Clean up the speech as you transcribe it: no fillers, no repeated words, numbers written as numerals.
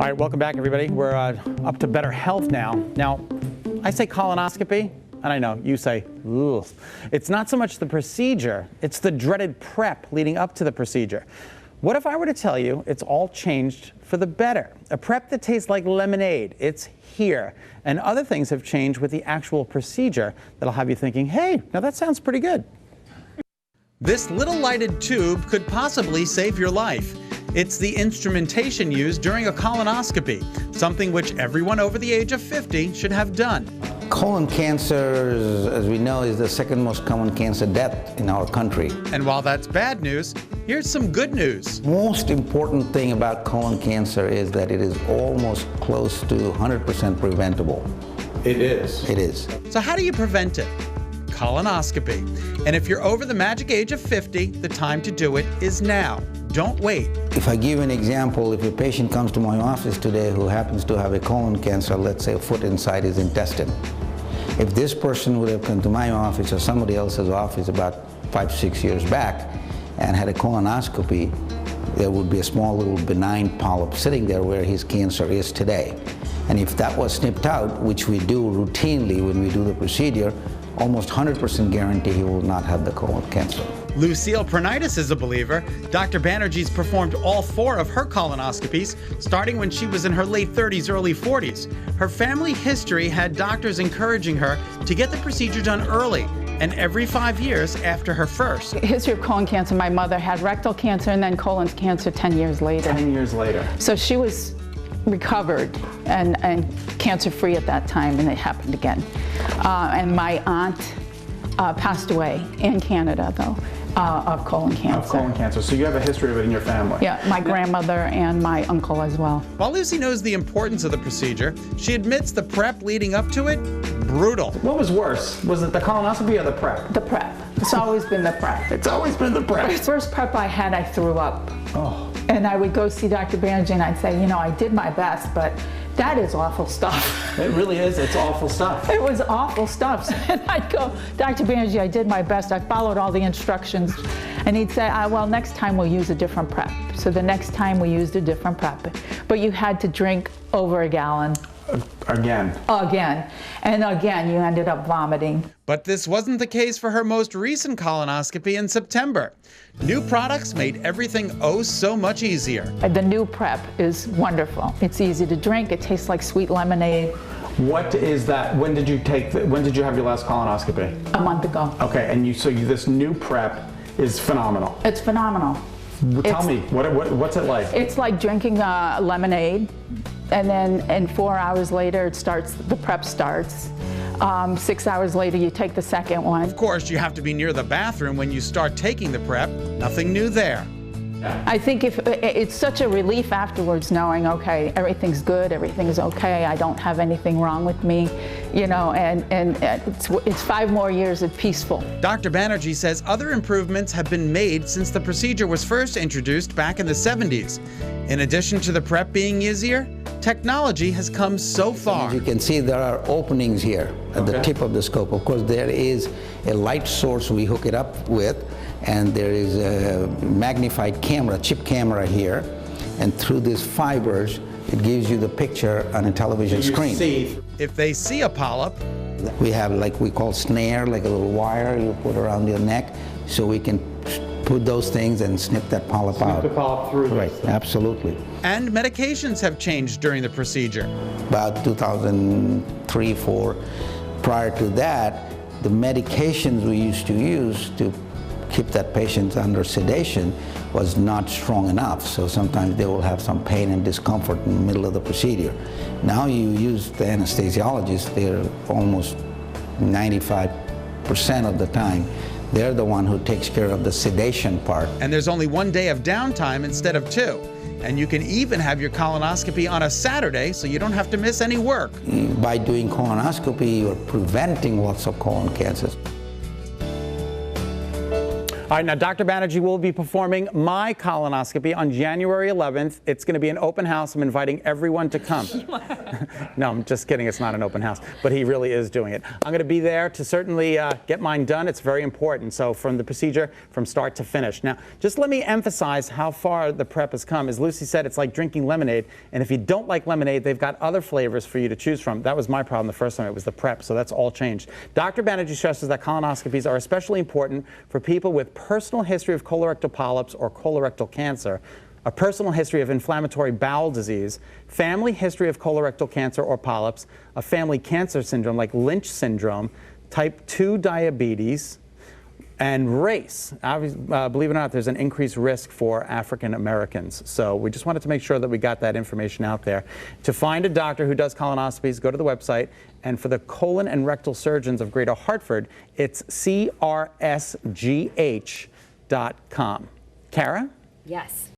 All right, welcome back, everybody. We're up to better health now. Now, I say colonoscopy, and I know you say, ugh. It's not so much the procedure, it's the dreaded prep leading up to the procedure. What if I were to tell you it's all changed for the better? A prep that tastes like lemonade, it's here. And other things have changed with the actual procedure that'll have you thinking, hey, now that sounds pretty good. This little lighted tube could possibly save your life. It's the instrumentation used during a colonoscopy, something which everyone over the age of 50 should have done. Colon cancer, as we know, is the second most common cancer death in our country. And while that's bad news, here's some good news. Most important thing about colon cancer is that it is almost close to 100% preventable. It is? It is. So how do you prevent it? Colonoscopy. And if you're over the magic age of 50, the time to do it is now. Don't wait. If I give an example, if a patient comes to my office today who happens to have a colon cancer, let's say a foot inside his intestine, if this person would have come to my office or somebody else's office about 5-6 years back and had a colonoscopy, there would be a small little benign polyp sitting there where his cancer is today. And if that was snipped out, which we do routinely when we do the procedure, almost 100% guarantee he will not have the colon cancer. Lucille Pranitis is a believer. Dr. Banerjee's performed all 4 of her colonoscopies, starting when she was in her late 30s, early 40s. Her family history had doctors encouraging her to get the procedure done early, and every 5 years after her first. History of colon cancer, my mother had rectal cancer and then colon cancer 10 years later. 10 years later. So she was recovered and cancer-free at that time, and it happened again. And my aunt passed away in Canada, though, of colon cancer. Of colon cancer. So you have a history of it in your family? Yeah, my grandmother and my uncle as well. While Lucy knows the importance of the procedure, she admits the prep leading up to it, brutal. What was worse? Was it the colonoscopy or the prep? The prep. It's always been the prep. It's always been the prep. The first prep I had, I threw up. Oh. And I would go see Dr. Banerjee and I'd say, you know, I did my best, but that is awful stuff. It really is. It's awful stuff. It was awful stuff. And I'd go, Dr. Banerjee, I did my best. I followed all the instructions. And he'd say, well, next time we'll use a different prep. So the next time we used a different prep. But you had to drink over a gallon. Again. Again. And again, you ended up vomiting. But this wasn't the case for her most recent colonoscopy in September. New products made everything oh so much easier. The new prep is wonderful. It's easy to drink. It tastes like sweet lemonade. What is that? When did you have your last colonoscopy? A month ago. Okay, and this new prep is phenomenal. It's phenomenal. Tell me, what's it like? It's like drinking lemonade, and then 4 hours later the prep starts. 6 hours later you take the second one. Of course, you have to be near the bathroom when you start taking the prep. Nothing new there. I think if it's such a relief afterwards knowing, okay, everything's good, everything's okay, I don't have anything wrong with me, you know, and it's 5 more years of peaceful. Dr. Banerjee says other improvements have been made since the procedure was first introduced back in the 70s. In addition to the prep being easier, technology has come so far. As you can see, there are openings here at the tip of the scope. Of course, there is a light source we hook it up with, and there is a magnified camera, chip camera here, and through these fibers, it gives you the picture on a television screen. If they see a polyp, we have, like we call snare, like a little wire you put around your neck, so we can put those things and snip that polyp out. Snip the polyp through. Right, absolutely. And medications have changed during the procedure. About 2003, 4, prior to that, the medications we used to use to keep that patient under sedation was not strong enough. So sometimes they will have some pain and discomfort in the middle of the procedure. Now you use the anesthesiologist, they're almost 95% of the time. They're the one who takes care of the sedation part. And there's only 1 day of downtime instead of 2. And you can even have your colonoscopy on a Saturday, so you don't have to miss any work. By doing colonoscopy, you're preventing lots of colon cancers. All right, now Dr. Banerjee will be performing my colonoscopy on January 11th. It's going to be an open house. I'm inviting everyone to come. No, I'm just kidding. It's not an open house, but he really is doing it. I'm going to be there to certainly get mine done. It's very important. So from the procedure, from start to finish. Now, just let me emphasize how far the prep has come. As Lucy said, it's like drinking lemonade. And if you don't like lemonade, they've got other flavors for you to choose from. That was my problem the first time. It was the prep. So that's all changed. Dr. Banerjee stresses that colonoscopies are especially important for people with personal history of colorectal polyps or colorectal cancer, a personal history of inflammatory bowel disease, family history of colorectal cancer or polyps, a family cancer syndrome like Lynch syndrome, type 2 diabetes, and race. Believe it or not, there's an increased risk for African Americans. So we just wanted to make sure that we got that information out there. To find a doctor who does colonoscopies, go to the website. And for the colon and rectal surgeons of Greater Hartford, it's crsgh.com. Kara? Yes.